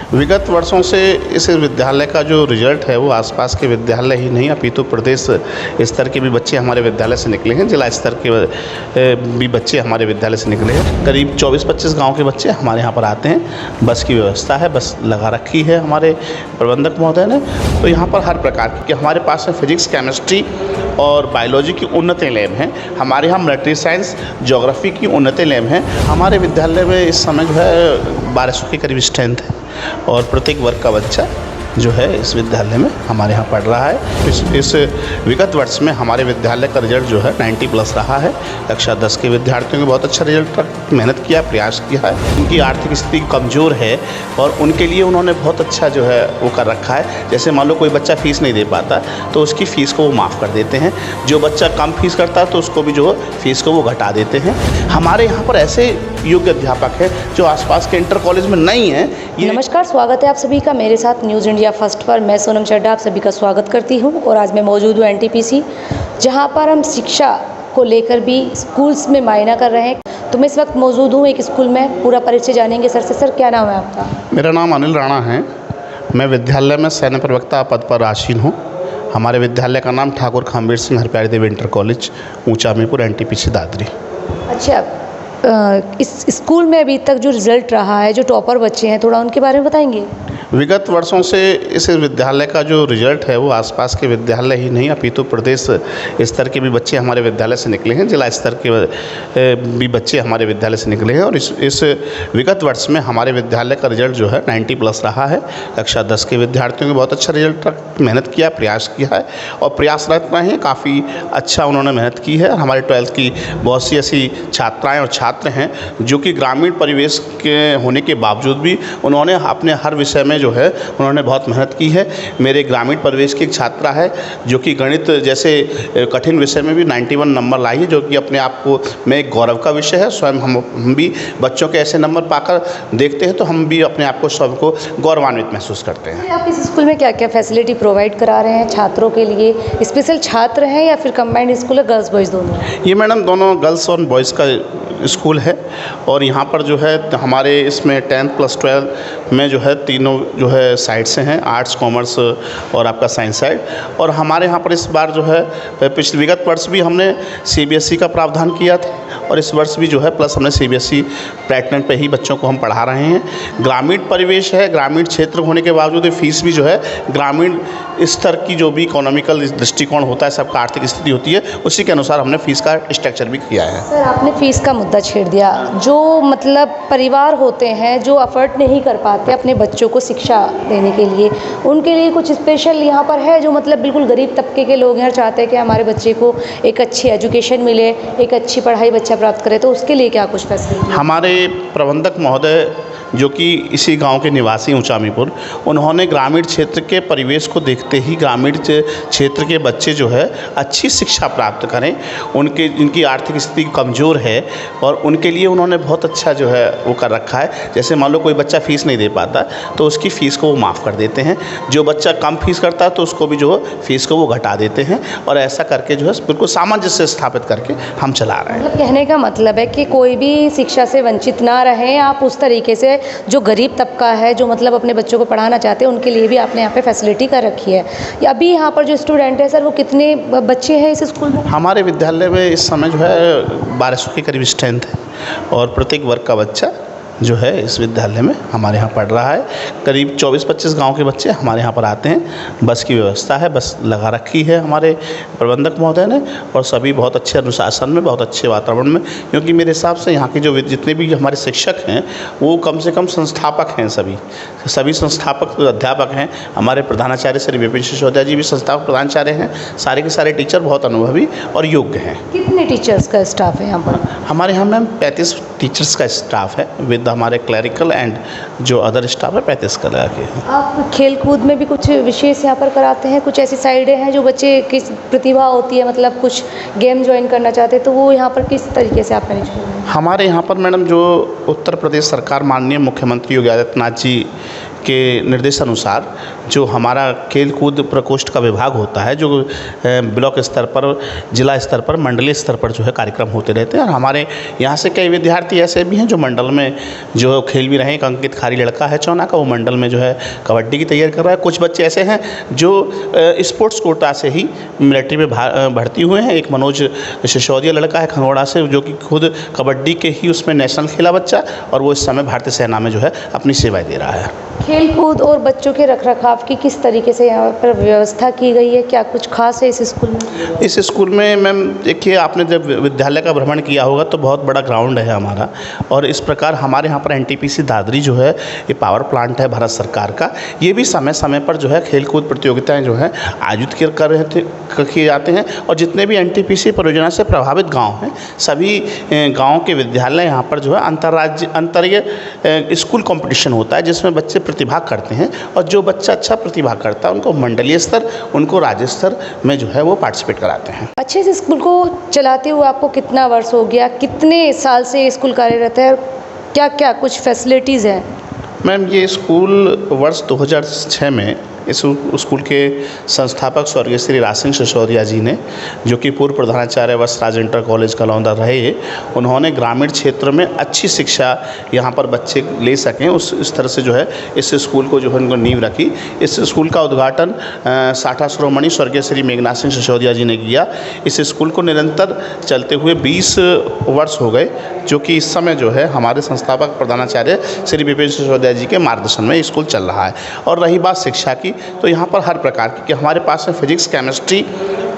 विगत वर्षों से इस विद्यालय का जो रिजल्ट है वो आसपास के विद्यालय ही नहीं अपितु प्रदेश स्तर के भी बच्चे हमारे विद्यालय से निकले हैं। जिला स्तर के भी बच्चे हमारे विद्यालय से निकले हैं। करीब 24-25 गांव के बच्चे हमारे यहाँ पर आते हैं। बस की व्यवस्था है, बस लगा रखी है हमारे प्रबंधक महोदय ने। तो यहाँ पर हर प्रकार की हमारे पास फिजिक्स, केमिस्ट्री और बायोलॉजी की उन्नत लैब हैं। हमारे यहाँ मिलिट्री साइंस, ज्योग्राफी की उन्नत लैब हैं। हमारे विद्यालय में इस समय जो है 1200 के करीब स्ट्रेंथ है और प्रत्येक वर्ग का बच्चा जो है इस विद्यालय में हमारे यहाँ पढ़ रहा है। इस विगत वर्ष में हमारे विद्यालय का रिजल्ट जो है 90+ रहा है। कक्षा 10 के विद्यार्थियों ने बहुत अच्छा रिजल्ट पर मेहनत किया, प्रयास किया है। उनकी आर्थिक स्थिति कमज़ोर है और उनके लिए उन्होंने बहुत अच्छा जो है वो कर रखा है। जैसे मान लो कोई बच्चा फ़ीस नहीं दे पाता तो उसकी फ़ीस को वो माफ़ कर देते हैं। जो बच्चा कम फीस करता है तो उसको भी जो फ़ीस को वो घटा देते हैं। हमारे यहाँ पर ऐसे योग्य अध्यापक हैं जो आसपास के इंटर कॉलेज में नहीं हैं। नमस्कार, स्वागत है आप सभी का मेरे साथ न्यूज़ इंडिया फर्स्ट पर। मैं सोनम चड्ढा आप सभी का स्वागत करती हूं और आज मैं मौजूद हूं एनटीपीसी, जहां पर हम शिक्षा को लेकर भी स्कूल्स में मायना कर रहे हैं। तो मैं इस वक्त मौजूद हूं एक स्कूल में, पूरा परिचय जानेंगे सर से। सर, क्या नाम है आपका? मेरा नाम अनिल राणा है। मैं विद्यालय में सैन्य प्रवक्ता पद पर आसीन हूँ। हमारे विद्यालय का नाम ठाकुर खामवीर सिंह हरप्यारी देवी इंटर कॉलेज, ऊंचा मीरपुर, एनटीपीसी दादरी। अच्छा, इस स्कूल में अभी तक जो रिज़ल्ट रहा है, जो टॉपर बच्चे हैं, थोड़ा उनके बारे में बताएंगे? विगत वर्षों से इस विद्यालय का जो रिजल्ट है वो आसपास के विद्यालय ही नहीं अपितु प्रदेश स्तर के भी बच्चे हमारे विद्यालय से निकले हैं। जिला स्तर के भी बच्चे हमारे विद्यालय से निकले हैं और इस विगत वर्ष में हमारे विद्यालय का रिजल्ट जो है 90+ रहा है। कक्षा 10 के विद्यार्थियों ने बहुत अच्छा रिजल्ट पर मेहनत किया, प्रयास किया है और प्रयासरत रहे हैं। काफ़ी अच्छा उन्होंने मेहनत की है। हमारे 12th की बहुत सी ऐसी छात्राएँ और छात्र हैं जो कि ग्रामीण परिवेश के होने के बावजूद भी उन्होंने अपने हर विषय में जो है उन्होंने बहुत मेहनत की है। मेरे ग्रामीण परिवेश की एक छात्रा है जो कि गणित जैसे कठिन विषय में भी 91 नंबर लाई है, जो कि अपने आप को में एक गौरव का विषय है। स्वयं हम भी बच्चों के ऐसे नंबर पाकर देखते हैं तो हम भी अपने आप को स्वयं को गौरवान्वित महसूस करते हैं। आप इस स्कूल में क्या क्या फैसिलिटी प्रोवाइड करा रहे हैं छात्रों के लिए? स्पेशल छात्र हैं या फिर कंबाइंड स्कूल है, गर्ल्स बॉयज़ दोनों? ये मैडम दोनों गर्ल्स और बॉयज़ का स्कूल है और यहाँ पर जो है हमारे इसमें 10th+12 में जो है तीनों जो है साइड से हैं, आर्ट्स, कॉमर्स और आपका साइंस साइड। और हमारे यहाँ पर इस बार जो है पिछले विगत वर्ष भी हमने CBSE का प्रावधान किया था और इस वर्ष भी जो है प्लस हमने CBSE पैटर्न पे ही बच्चों को हम पढ़ा रहे हैं। ग्रामीण परिवेश है, ग्रामीण क्षेत्र होने के बावजूद फीस भी जो है ग्रामीण स्तर की जो भी इकोनॉमिकल दृष्टिकोण होता है, सबका आर्थिक स्थिति होती है, उसी के अनुसार हमने फ़ीस का स्ट्रक्चर भी किया है। सर, आपने फ़ीस का मुद्दा छेड़ दिया। जो मतलब परिवार होते हैं जो अफोर्ड नहीं कर पाते अपने बच्चों को शिक्षा देने के लिए, उनके लिए कुछ स्पेशल यहाँ पर है? जो मतलब बिल्कुल गरीब तबके के लोग हैं, चाहते हैं कि हमारे बच्चे को एक अच्छी एजुकेशन मिले, एक अच्छी पढ़ाई बच्चा प्राप्त करे, तो उसके लिए क्या कुछ फैसिलिटी? हमारे प्रबंधक महोदय जो कि इसी गांव के निवासी ऊंचा मीरपुर, उन्होंने ग्रामीण क्षेत्र के परिवेश को देखते ही ग्रामीण क्षेत्र के बच्चे जो है अच्छी शिक्षा प्राप्त करें। जिनकी आर्थिक स्थिति कमज़ोर है और उनके लिए उन्होंने बहुत अच्छा जो है वो कर रखा है। जैसे मान लो कोई बच्चा फ़ीस नहीं दे पाता तो उसकी फ़ीस को वो माफ़ कर देते हैं। जो बच्चा कम फीस करता है तो उसको भी जो फ़ीस को वो घटा देते हैं और ऐसा करके जो है बिल्कुल सामंजस्य स्थापित करके हम चला रहे हैं। मतलब कहने का मतलब है कि कोई भी शिक्षा से वंचित ना रहें। आप उस तरीके से जो गरीब तबका है, जो मतलब अपने बच्चों को पढ़ाना चाहते हैं, उनके लिए भी आपने यहाँ पे फैसिलिटी कर रखी है। अभी यहाँ पर जो स्टूडेंट है सर, वो कितने बच्चे हैं इस स्कूल में? हमारे विद्यालय में इस समय जो है 1200 के करीब स्ट्रेंथ है और प्रत्येक वर्ग का बच्चा जो है इस विद्यालय में हमारे यहाँ पढ़ रहा है। करीब 24-25 गांव के बच्चे हमारे यहाँ पर आते हैं। बस की व्यवस्था है, बस लगा रखी है हमारे प्रबंधक महोदय ने और सभी बहुत अच्छे अनुशासन में, बहुत अच्छे वातावरण में। क्योंकि मेरे हिसाब से यहाँ के जो जितने भी हमारे शिक्षक हैं वो कम से कम संस्थापक हैं। सभी संस्थापक अध्यापक हैं। हमारे प्रधानाचार्य श्री विपिन सिसोदिया जी भी संस्थापक प्रधानाचार्य हैं। सारे के सारे टीचर बहुत अनुभवी और योग्य हैं। कितने टीचर्स का स्टाफ है यहाँ पर? हमारे यहाँ मैम 35 टीचर्स का स्टाफ है विद हमारे क्लरिकल एंड जो अदर स्टाफ है 35 का लगा के। आप खेल कूद में भी कुछ विशेष यहाँ पर कराते हैं? कुछ ऐसी साइडें हैं जो बच्चे किस प्रतिभा होती है, मतलब कुछ गेम ज्वाइन करना चाहते हैं, तो वो यहाँ पर किस तरीके से आप मैनेज कर रहे हैं? हमारे यहाँ पर मैडम जो उत्तर प्रदेश सरकार माननीय मुख्यमंत्री योगी आदित्यनाथ जी के निर्देशानुसार जो हमारा खेल कूद प्रकोष्ठ का विभाग होता है, जो ब्लॉक स्तर पर, जिला स्तर पर, मंडलीय स्तर पर जो है कार्यक्रम होते रहते हैं। और हमारे यहाँ से कई विद्यार्थी ऐसे भी हैं जो मंडल में जो खेल भी रहे हैं। एक अंकित खारी लड़का है चौना का, वो मंडल में जो है कबड्डी की तैयारी कर रहा है। कुछ बच्चे ऐसे हैं जो स्पोर्ट्स कोटा से ही मिलिट्री में भर्ती हुए हैं। एक मनोज सिसोदिया लड़का है खनौड़ा से, जो कि खुद कबड्डी के ही उसमें नेशनल खेला बच्चा, और वो इस समय भारतीय सेना में जो है अपनी सेवाएं दे रहा है। खेल कूद और बच्चों के रखरखाव की किस तरीके से यहाँ पर व्यवस्था की गई है? क्या कुछ खास है इस स्कूल में? इस स्कूल में मैम देखिए, आपने जब विद्यालय का भ्रमण किया होगा तो बहुत बड़ा ग्राउंड है हमारा, और इस प्रकार हमारे यहाँ पर एनटीपीसी दादरी जो है ये पावर प्लांट है भारत सरकार का। ये भी समय समय पर जो है खेल कूद प्रतियोगिताएँ जो है आयोजित कर रहे थे किए जाते हैं। और जितने भी एनटीपीसी परियोजना से प्रभावित गाँव हैं, सभी गाँव के विद्यालय यहाँ पर जो है अंतर्राज्यीय स्कूल कॉम्पिटिशन होता है, जिसमें बच्चे प्रतिभाग करते हैं। और जो बच्चा अच्छा प्रतिभाग करता है उनको मंडलीय स्तर, उनको राज्य स्तर में जो है वो पार्टिसिपेट कराते हैं। अच्छे से स्कूल को चलाते हुए आपको कितना वर्ष हो गया? कितने साल से ये स्कूल कार्यरत है? क्या क्या कुछ फैसिलिटीज़ हैं? मैम ये स्कूल वर्ष 2006 में इस स्कूल के संस्थापक स्वर्गीय श्री राज सिंह सिसोदिया जी ने, जो कि पूर्व प्रधानाचार्य वस्त्राज इंटर कॉलेज कलौंदा रहे, उन्होंने ग्रामीण क्षेत्र में अच्छी शिक्षा यहाँ पर बच्चे ले सकें इस तरह से जो है इस स्कूल को जो है उनको नींव रखी। इस स्कूल का उद्घाटन साठा शिरोमणि स्वर्गीय श्री मेघनाथ सिंह सिसोदिया जी ने किया। इस स्कूल को निरंतर चलते हुए 20 वर्ष हो गए, जो कि इस समय जो है हमारे संस्थापक प्रधानाचार्य श्री विपिन सिसोदिया जी के मार्गदर्शन में स्कूल चल रहा है। और रही बात शिक्षा की, तो यहाँ पर हर प्रकार की, कि हमारे पास में फिजिक्स, केमिस्ट्री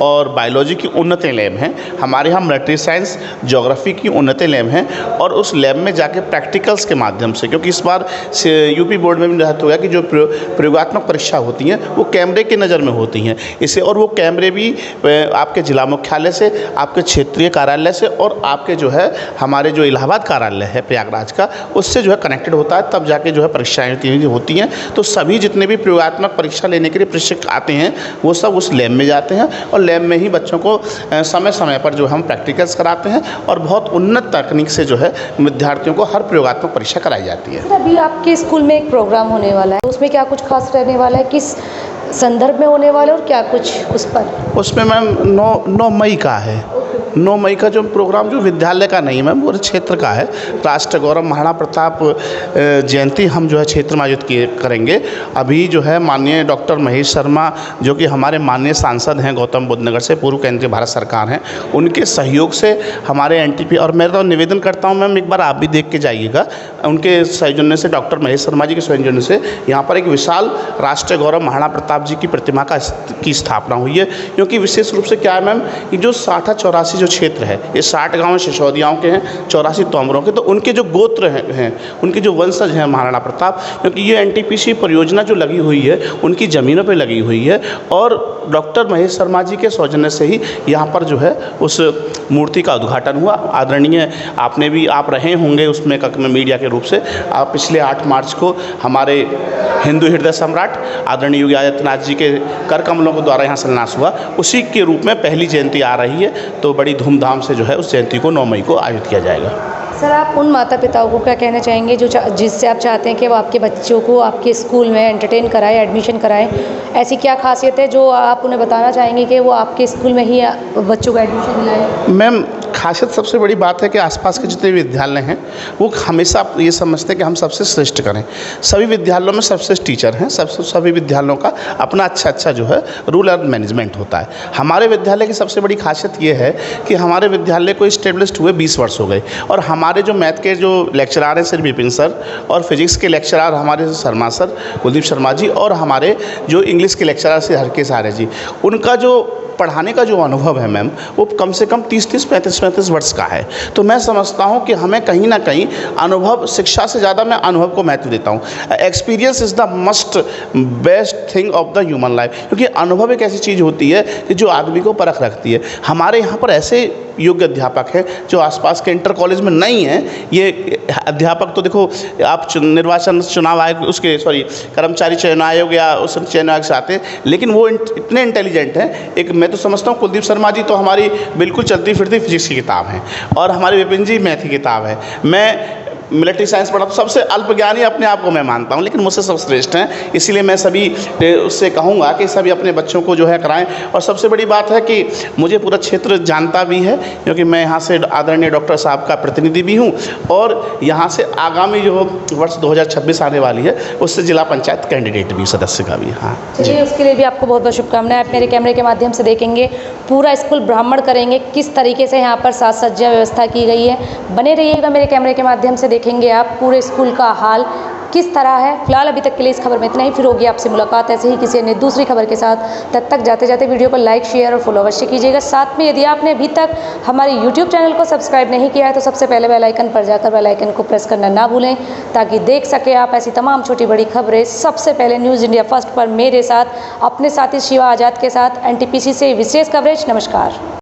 और बायोलॉजी की उन्नत लैब हैं। हमारे यहाँ मिलिट्री साइंस, ज्योग्राफी की उन्नत लैब हैं। और उस लैब में जाके प्रैक्टिकल्स के माध्यम से, क्योंकि इस बार यूपी बोर्ड में भी रहता हुआ कि जो प्रयोगात्मक परीक्षा होती हैं वो कैमरे की नज़र में होती हैं इसे, और वो कैमरे भी आपके जिला मुख्यालय से, आपके क्षेत्रीय कार्यालय से, और आपके जो है हमारे जो इलाहाबाद कार्यालय है प्रयागराज का, उससे जो है कनेक्टेड होता है, तब जाके जो है परीक्षाएँ होती हैं। तो सभी जितने भी प्रयोगात्मक परीक्षा लेने के लिए प्रशिक्षक आते हैं वो सब उस लैब में जाते हैं, और लैब में ही बच्चों को समय समय पर जो हम प्रैक्टिकल्स कराते हैं, और बहुत उन्नत तकनीक से जो है विद्यार्थियों को हर प्रयोगात्मक परीक्षा कराई जाती है। अभी आपके स्कूल में एक प्रोग्राम होने वाला है, उसमें क्या कुछ खास रहने वाला है? किस संदर्भ में होने वाला है और क्या कुछ उस पर? उसमें मैम 9 मई का है। 9 मई का जो प्रोग्राम जो विद्यालय का नहीं मैम, पूरे क्षेत्र का है। राष्ट्र गौरव महाराणा प्रताप जयंती हम जो है क्षेत्र में आयोजित करेंगे। अभी जो है माननीय डॉक्टर महेश शर्मा, जो कि हमारे माननीय सांसद हैं गौतम बुद्ध नगर से, पूर्व केंद्रीय भारत सरकार हैं, उनके सहयोग से हमारे एनटीपी, और मैं तो निवेदन करता हूं मैम, एक बार आप भी देख के जाइएगा, उनके सौजन्य से, डॉक्टर महेश शर्मा जी के सौजन्य से यहाँ पर एक विशाल राष्ट्र गौरव महाराणा प्रताप जी की प्रतिमा की स्थापना हुई है। क्योंकि विशेष रूप से क्या है मैम, कि जो 60-84 जो क्षेत्र है, ये 60 गाँव सिसोदियाओं के हैं, 84 तोमरों के, तो उनके जो गोत्र हैं, उनके जो वंशज हैं महाराणा प्रताप, क्योंकि ये एनटीपीसी परियोजना जो लगी हुई है उनकी ज़मीनों पे लगी हुई है। और डॉक्टर महेश शर्मा जी के सौजन्य से ही यहाँ पर जो है उस मूर्ति का उद्घाटन हुआ। आदरणीय आपने भी, आप रहे होंगे उसमें मीडिया के रूप से, आप पिछले 8 मार्च को हमारे हिंदू हृदय सम्राट आदरणीय योगी आदित्यनाथ जी के कर कमलों के द्वारा यहाँ शिलान्यास हुआ, उसी के रूप में पहली जयंती आ रही है। तो बड़ी धूमधाम से जो है उस जयंती को 9 मई को आयोजित किया जाएगा। सर, आप उन माता पिताओं को क्या कहना चाहेंगे जो जिससे आप चाहते हैं कि वो आपके बच्चों को आपके स्कूल में एंटरटेन कराएं, एडमिशन कराएं? ऐसी क्या खासियत है जो आप उन्हें बताना चाहेंगे कि वो आपके स्कूल में ही बच्चों को एडमिशन दिलाएं? मैम खासियत सबसे बड़ी बात है कि आसपास के जितने विद्यालय हैं वो हमेशा ये समझते हैं कि हम सबसे श्रेष्ठ करें। सभी विद्यालयों में सबसे टीचर हैं, सभी विद्यालयों का अपना अच्छा जो है रूल और मैनेजमेंट होता है। हमारे विद्यालय की सबसे बड़ी खासियत ये है कि हमारे विद्यालय को इस्टेब्लिश्ड हुए 20 वर्ष हो गए, और हमारे जो मैथ के जो लेक्चरार हैं श्री विपिन सर, और फिजिक्स के लेक्चरार हमारे शर्मा सर, कुलदीप शर्मा जी, और हमारे जो इंग्लिश के लेक्चरार श्री हरकेश आर्य जी, उनका जो पढ़ाने का जो अनुभव है मैम वो कम से कम 30-30, 35-35 वर्ष का है। तो मैं समझता हूँ कि हमें कहीं ना कहीं अनुभव, शिक्षा से ज़्यादा मैं अनुभव को महत्व देता हूँ। Experience is the must best thing of the human life, क्योंकि अनुभव एक ऐसी चीज़ होती है कि जो आदमी को परख रखती है। हमारे यहाँ पर ऐसे योग्य अध्यापक हैं जो आसपास के इंटर कॉलेज में नहीं हैं। ये अध्यापक तो देखो आप निर्वाचन चुनाव आयोग उसके कर्मचारी चयन आयोग या उस चयन आयोग से आते हैं, लेकिन वो इतने इंटेलिजेंट हैं। एक मैं तो समझता हूँ कुलदीप शर्मा जी तो हमारी बिल्कुल चलती फिरती फिजिक्स की किताब हैं, और हमारे विपिन जी मैथ की किताब है। मैं मिलिट्री साइंस पढ़ा, तो सबसे अल्पज्ञानी अपने आप को मैं मानता हूँ, लेकिन मुझसे सब श्रेष्ठ हैं। इसीलिए मैं सभी उससे कहूँगा कि सभी अपने बच्चों को जो है कराएं। और सबसे बड़ी बात है कि मुझे पूरा क्षेत्र जानता भी है, क्योंकि मैं यहाँ से आदरणीय डॉक्टर साहब का प्रतिनिधि भी हूँ, और यहाँ से आगामी जो वर्ष 2026 आने वाली है उससे जिला पंचायत कैंडिडेट भी, सदस्य का भी। हाँ चलिए, उसके लिए भी आपको बहुत बहुत शुभकामनाएं। आप मेरे कैमरे के माध्यम से देखेंगे, पूरा स्कूल ब्राह्मण करेंगे, किस तरीके से यहाँ पर साज सज्जा व्यवस्था की गई है। बने रहिएगा, मेरे कैमरे के माध्यम से देखेंगे आप पूरे स्कूल का हाल किस तरह है। फिलहाल अभी तक के लिए इस खबर में इतना ही, फिर होगी आपसे मुलाकात ऐसे ही किसी अन्य दूसरी खबर के साथ। तब तक जाते जाते वीडियो को लाइक, शेयर और फॉलो अवश्य कीजिएगा। साथ में यदि आपने अभी तक हमारे YouTube चैनल को सब्सक्राइब नहीं किया है तो सबसे पहले बेल आइकन पर जाकर बेल आइकन को प्रेस करना ना भूलें, ताकि देख सके आप ऐसी तमाम छोटी बड़ी खबरें सबसे पहले न्यूज़ इंडिया फर्स्ट पर मेरे साथ, अपने साथी शिवा आज़ाद के साथ। NTPC से विशेष कवरेज। नमस्कार।